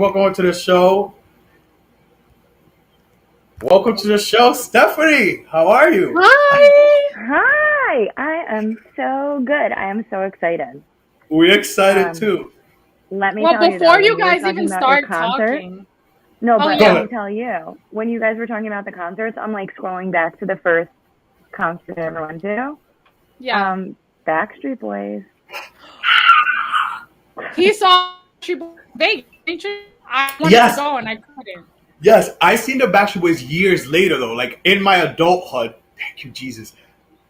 Welcome to the show. Welcome to the show, Stephanie. How are you? Hi. Hi, I am so good. I am so excited. We're excited Um, too. Let me Well, tell you though, before when you you were guys talking even about your start concert, talking, no, oh but Go let yeah, me ahead. tell you, when you guys were talking about the concerts, I'm like scrolling back to the first concert I ever went to. yeah, Backstreet Boys. he saw Vegas. Ain't you? I wanted to Yes, go and I couldn't. yes. I seen the Backstreet Boys years later though, like in my adulthood. Thank you, Jesus.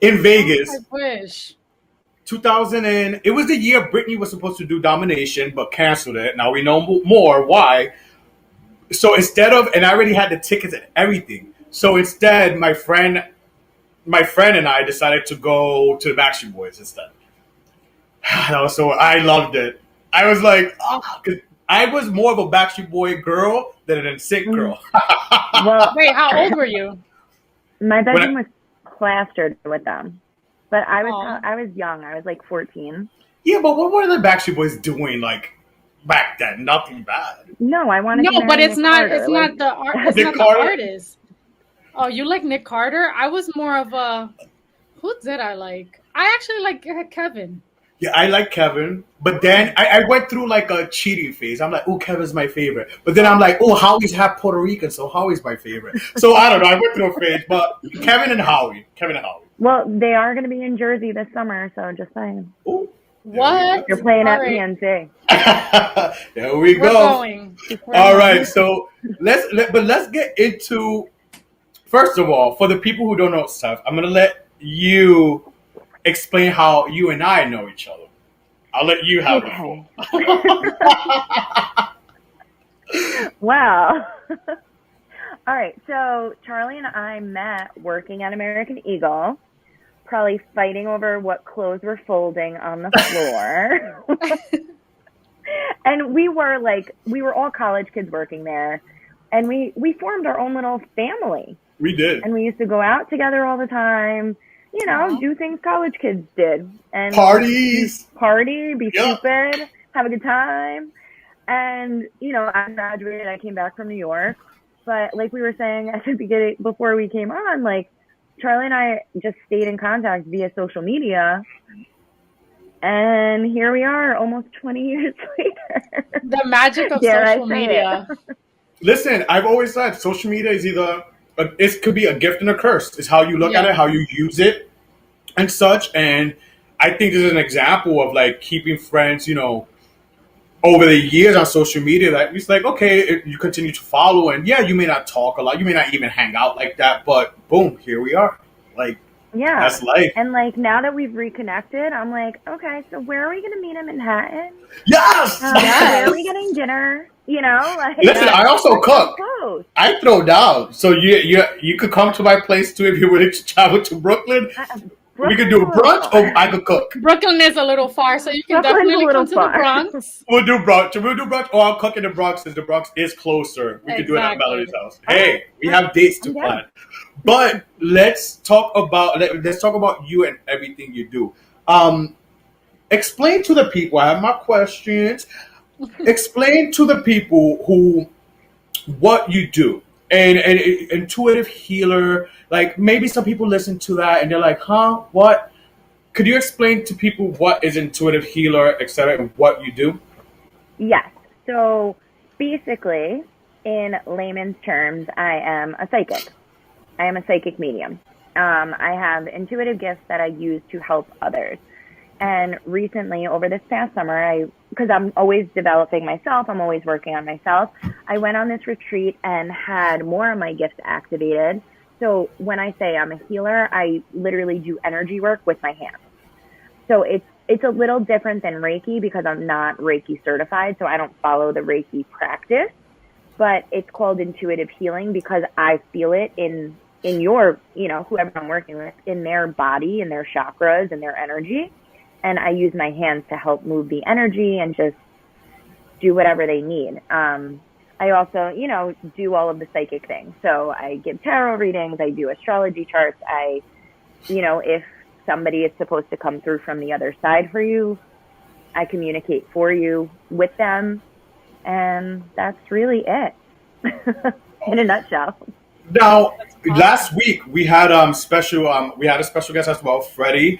In Oh, I Vegas, wish. 2000 and it was the year Britney was supposed to do Domination, but canceled it. Now we know more why. So instead of, and I already had the tickets and everything. So instead, my friend and I decided to go to the Backstreet Boys instead. That was so I loved it. I was like, Oh, 'cause I was more of a Backstreet Boy girl than an NSYNC Mm, girl. well, wait, how old were you? my when I, bedroom was plastered with them, but Oh, I was young. I was like 14. yeah, but what were the Backstreet Boys doing like back then? Nothing bad. No, I wanted no, to but marry it's Nick not. Carter. It's Like not the art. that's It's Nick not the Carter. artist. Oh, you like Nick Carter? I was more of a. Who did I like? I actually like Kevin. Yeah, I like Kevin, but then Oh, I went through like a cheating phase. I'm like, oh, Kevin's my favorite, but then I'm oh, like, oh, Howie's half Puerto Rican, so Howie's my favorite. So I don't know. I went through a phase, but Kevin and Howie. well, they are going to be in Jersey this summer, so just saying. Oh, there we what? go. You're playing All at right, PNC. There we we're go. going. We're All right, going. so let's get into first of all for the people who don't know stuff. I'm gonna let you explain how you and I know each other. I'll let you have the floor. Okay. Well, all right. So Charlie and I met working at American Eagle, probably fighting over what clothes were folding on the floor. And we were all college kids working there, and we formed our own little family. We did And we used to go out together all the time, Aw. do things college kids did and be parties. party, be Yeah. stupid, have a good time. And, I graduated, I came back from New York. But like we were saying at the beginning before we came on, like Charlie and I just stayed in contact via social media. And here we are almost 20 years later. The magic of Dare I social say media. it? Listen, I've always said social media is either it could be a gift and a curse. It's how you look at Yeah. it, how you use it, and such. And I think this is an example of like keeping friends, over the years on social media. That it's like okay, you continue to follow, and yeah, you may not talk a lot, you may not even hang out like that, but boom, here we are. Like Yeah. that's life. And like now that we've reconnected, I'm like, okay, so where are we gonna meet in Manhattan? Yes. Where are we Yes. getting dinner? Like Listen, I Yes. also we're so cook. close. I throw down, so you could come to my place too if you were to travel to Brooklyn. We could Brooklyn's do a little brunch, or far. I could cook. Brooklyn is a little far, so you can Brooklyn's a definitely little come to the far. Bronx. We'll do brunch. We'll do brunch, or I'll cook in the Bronx since the Bronx is closer. We could do it at Melody's Exactly. house. Okay, Hey, we have dates to I'm down. plan. But let's talk about you and everything you do. Um, Explain to the people. I have my questions. Explain to the people who what you do. And intuitive healer, like maybe some people listen to that and they're like, huh, what? Could you explain to people what is intuitive healer, etc., and what you do? Yes. So basically, in layman's terms, I am a psychic. I am a psychic medium. I have intuitive gifts that I use to help others. And recently, over this past summer, because I'm always developing myself, I'm always working on myself, I went on this retreat and had more of my gifts activated. So when I say I'm a healer, I literally do energy work with my hands. So it's a little different than Reiki because I'm not Reiki certified, so I don't follow the Reiki practice, but it's called intuitive healing because I feel it in your, whoever I'm working with, in their body, in their chakras, and their energy. And I use my hands to help move the energy and just do whatever they need. I also, do all of the psychic things. So I give tarot readings, I do astrology charts. If somebody is supposed to come through from the other side for you, I communicate for you with them. And that's really it in a nutshell. Now, That's awesome. last week we had we had a special guest as well, Freddie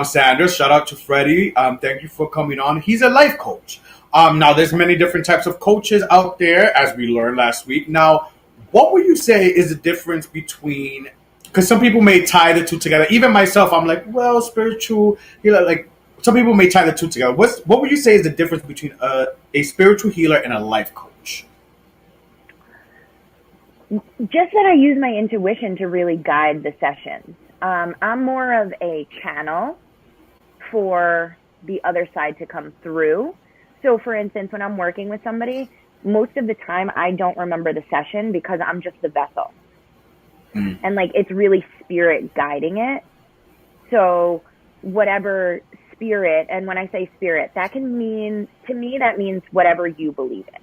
Sanders. Shout out to Freddie. Thank you for coming on. He's a life coach. Now there's many different types of coaches out there, as we learned last week. Now, what would you say is the difference between? Because some people may tie the two together. Even myself, I'm like, well, spiritual. Like some people may tie the two together. What would you say is the difference between a spiritual healer and a life coach? Just that I use my intuition to really guide the sessions. I'm more of a channel for the other side to come through. So for instance, when I'm working with somebody, most of the time I don't remember the session because I'm just the vessel. Mm. And like, it's really spirit guiding it. So whatever spirit, and when I say spirit, that can mean, to me, that means whatever you believe in.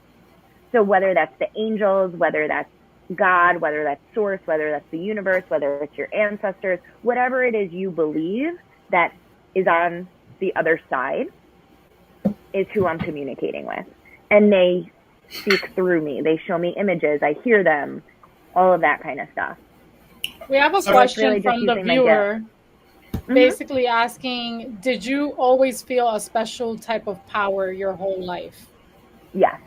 So whether that's the angels, whether that's God, whether that's source, whether that's the universe, whether it's your ancestors, whatever it is you believe that is on the other side is who I'm communicating with. And they speak through me. They show me images. I hear them, all of that kind of stuff. We have a So So it's question really just from the using my viewer gift. basically asking, did you always feel a special type of power your whole life? Yes.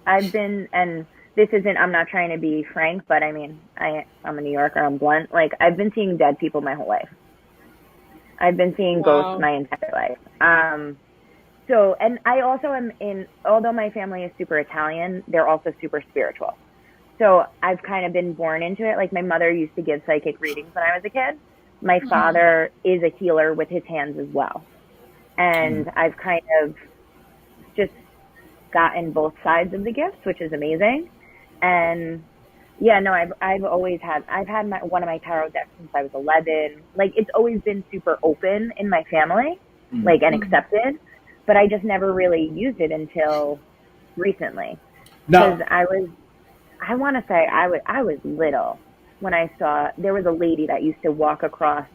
I've been, and this isn't, I'm not trying to be frank, but I mean, I'm a New Yorker, I'm blunt. Like, I've been seeing dead people my whole life. I've been seeing ghosts Wow. my entire life. So, and I also am although my family is super Italian, they're also super spiritual. So I've kind of been born into it. Like, my mother used to give psychic readings when I was a kid. My father is a healer with his hands as well. And I've kind of just gotten both sides of the gifts, which is amazing. And yeah, no, I've always had, one of my tarot decks since I was 11. Like, it's always been super open in my family, like, and accepted, but I just never really used it until recently. Because Now, I want to say I was little when I saw, there was a lady that used to walk across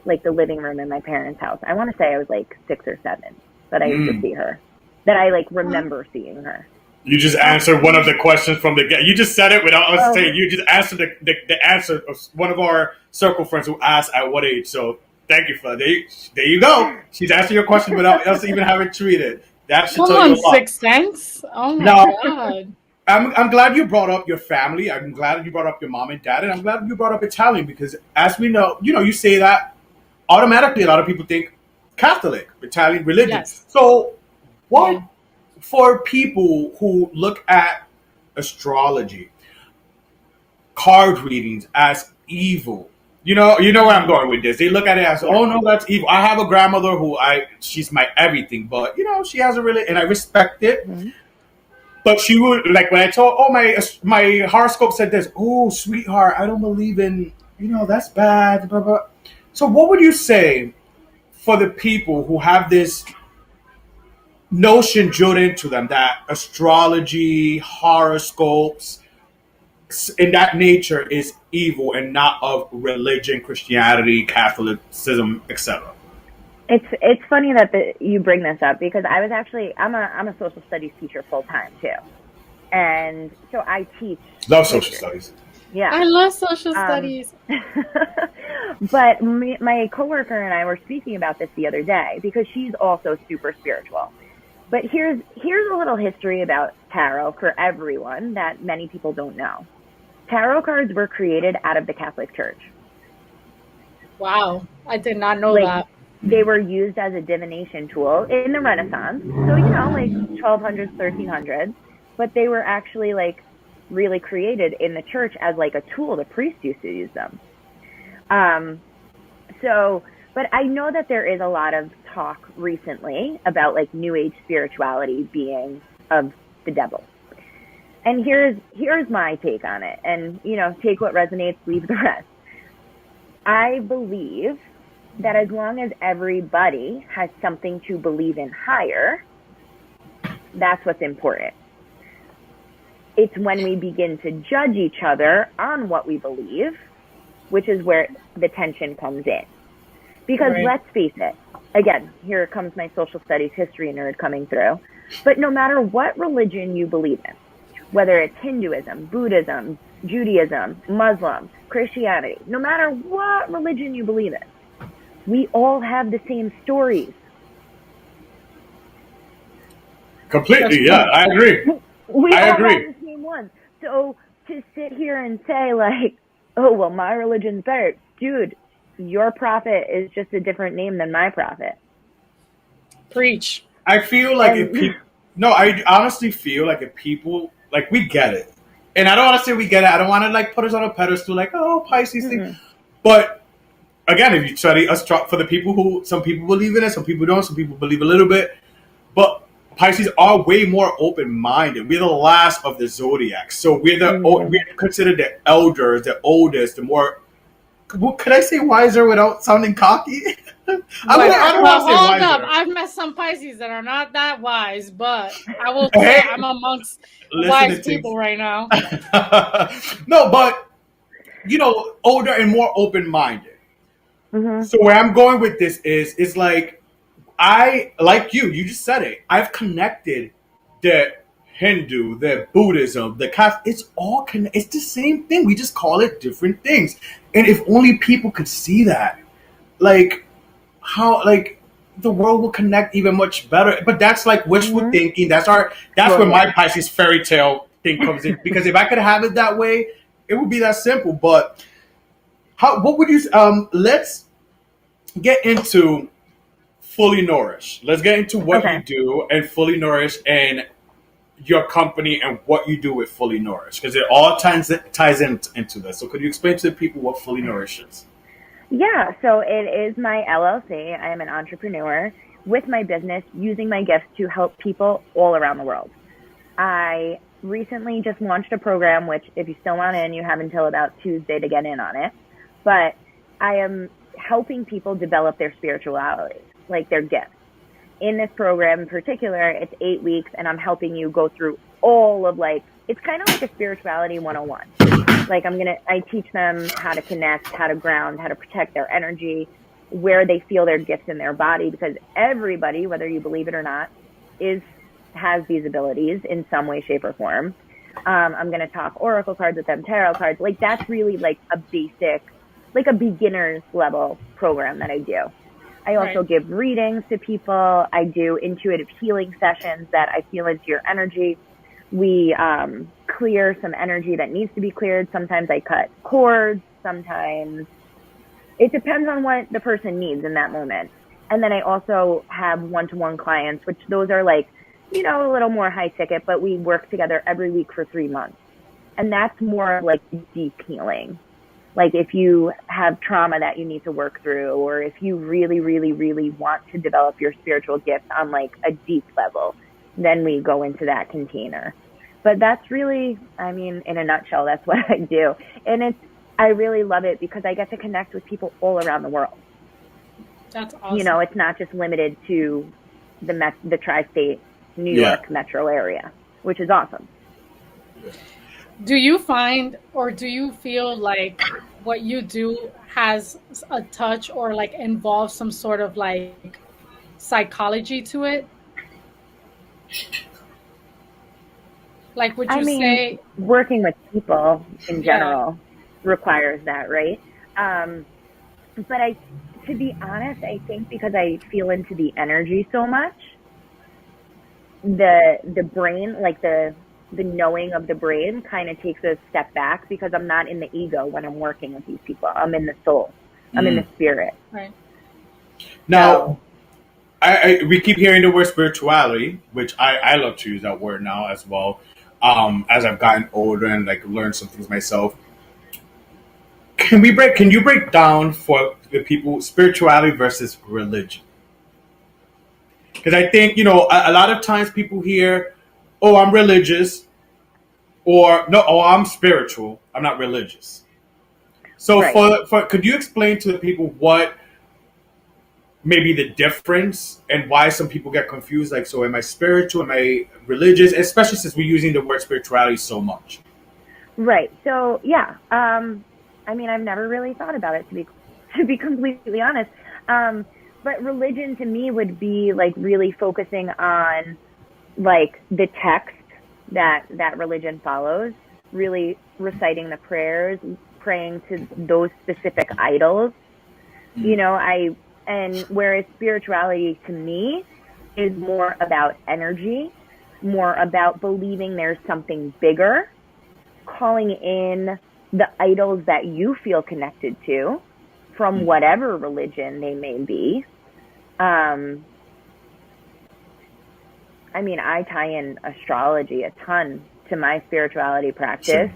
like the living room in my parents' house. I want to say I was like 6 or 7 that I used to see her, that I like remember seeing her. you just answered one of the questions from the guest. You just said it without us Oh, saying. You just answered the answer of one of our circle friends who asked at what age. So thank you for that. There you go. She's answered your question without us even having treated. That should Come tell you on, a lot. Sixth Sense. Oh my Now, God. I'm glad you brought up your family. I'm glad you brought up your mom and dad, and I'm glad you brought up Italian because, as we know, you say that automatically. A lot of people think Catholic, Italian religion. Yes. So, what Yeah. for people who look at astrology, card readings as evil? You know where I'm going with this. They look at it as, yeah. oh no, that's evil. I have a grandmother who she's my everything, but she has a really, and I respect it. Mhm. But she would like when I told, oh my horoscope said this. Oh, sweetheart, I don't believe in that's bad. Blah, blah. So what would you say for the people who have this notion drilled into them that astrology, horoscopes, in that nature is evil and not of religion, Christianity, Catholicism, etc. It's funny that you bring this up because I was actually, I'm a social studies teacher full time too. And so I teach Love social history. studies. Yeah. I love social Um, studies. but my coworker and I were speaking about this the other day because she's also super spiritual. But here's a little history about tarot for everyone that many people don't know. Tarot cards were created out of the Catholic Church. Wow. I did not know Like, that. they were used as a divination tool in the Renaissance. So, like 1200s, 1300s, but they were actually like really created in the church as like a tool. The priests used to use them. So, but I know that there is a lot of talk recently about like New Age spirituality being of the devil. And here's my take on it. And, take what resonates, leave the rest. I believe that as long as everybody has something to believe in higher, that's what's important. It's when we begin to judge each other on what we believe, which is where the tension comes in. Because Right. let's face it, again, here comes my social studies history nerd coming through. But no matter what religion you believe in, whether it's Hinduism, Buddhism, Judaism, Muslim, Christianity, no matter what religion you believe in, we all have the same stories. That's Completely, yeah, true. I agree. We I all have agree. the same ones. So to sit here and say like, oh, well, my religion's better, dude, your prophet is just a different name than my prophet. Preach. I feel like if And people, no, I honestly feel like if people, like, we get it. And I don't want to say we get it. I don't want to like put us on a pedestal, like, oh, Pisces thing. But again, if you study us, for the people who, some people believe in it, some people don't, some people believe a little bit. But Pisces are way more open minded. We're the last of the zodiac, so we're considered the elders, the oldest, the more. Could I say wiser without sounding cocky? I don't want Well, to say hold up. wiser. I've met some Pisces that are not that wise, but I will say Hey, I'm amongst listen wise to things. people right now. No, but older and more open minded. mm-hmm, So where I'm going with this is, it's like, I, like you just said it. I've connected the Hindu, the Buddhism, the Catholic. It's all it's the same thing. We just call it different things. And if only people could see that, like, how, like, the world will connect even much better. But that's like wishful mm-hmm, thinking. That's where my totally. Pisces fairy tale thing comes in. Because if I could have it that way, it would be that simple. But how? What would you? Let's get into Fully Nourished. Let's get into what you Okay. do and Fully Nourished and your company and what you do with Fully Nourished, because it all ties into this. So could you explain to the people what Fully Nourished is? Yeah, so it is my LLC. I am an entrepreneur with my business using my gifts to help people all around the world. I recently just launched a program, which if you still want in, you have until about Tuesday to get in on it. But I am helping people develop their spirituality, like their gifts. In this program in particular, it's 8 weeks, and I'm helping you go through all of like, it's kind of like a spirituality 101. Like I teach them how to connect, how to ground, how to protect their energy, where they feel their gifts in their body, because everybody, whether you believe it or not, has these abilities in some way, shape, or form. I'm going to talk oracle cards with them, tarot cards. Like that's really like a basic, like a beginner's level program that I do. I also Right. give readings to people. I do intuitive healing sessions that I feel into your energy. We clear some energy that needs to be cleared. Sometimes I cut cords. Sometimes it depends on what the person needs in that moment. And then I also have one-to-one clients, which those are like, a little more high ticket, but we work together every week for 3 months. And that's more like deep healing. Like if you have trauma that you need to work through, or if you really, really, really want to develop your spiritual gift on like a deep level, then we go into that container. But that's really, I mean, in a nutshell, that's what I do. And I really love it because I get to connect with people all around the world. That's awesome. It's not just limited to the tri-state New Yeah. York metro area, which is awesome. Do you find or do you feel like what you do has a touch or like involves some sort of like psychology to it? Like, would I you mean, say, working with people in yeah, general requires that, right? Um, but to be honest, I think because I feel into the energy so much, the brain, like the knowing of the brain, kind of takes a step back because I'm not in the ego when I'm working with these people. I'm in the soul. I'm in the spirit. right? Now, So, we keep hearing the word spirituality, which I love to use that word now as well. As I've gotten older and like learned some things myself, can you break down for the people spirituality versus religion? Because I think a lot of times people hear, "Oh, I'm religious," or "No, oh, I'm spiritual. I'm not religious." So right. could you explain to the people what maybe the difference and why some people get confused? Like, so am I spiritual? Am I religious? Especially since we're using the word spirituality so much. Right. So, yeah. I mean, I've never really thought about it to be completely honest. But religion to me would be like really focusing on like the text that religion follows, really reciting the prayers, praying to those specific idols. You know, and whereas spirituality to me is more about energy, more about believing there's something bigger, calling in the idols that you feel connected to from whatever religion they may be. I mean, I tie in astrology a ton to my spirituality practice.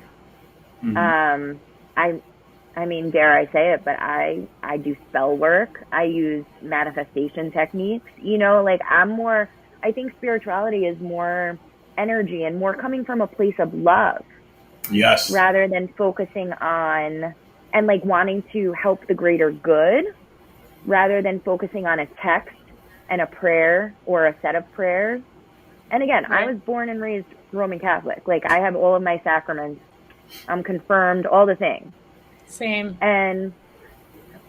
I mean, dare I say it, but I do spell work. I use manifestation techniques. You know, like I think spirituality is more energy and more coming from a place of love. Yes. Rather than focusing on and like wanting to help the greater good, rather than focusing on a text and a prayer or a set of prayers. And again, right. I was born and raised Roman Catholic. Like I have all of my sacraments. I'm confirmed, all the things. Same. And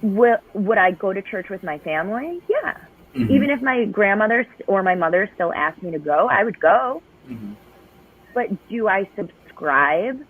would I go to church with my family? Yeah. Even if my grandmother or my mother still asked me to go, I would go. But do I subscribe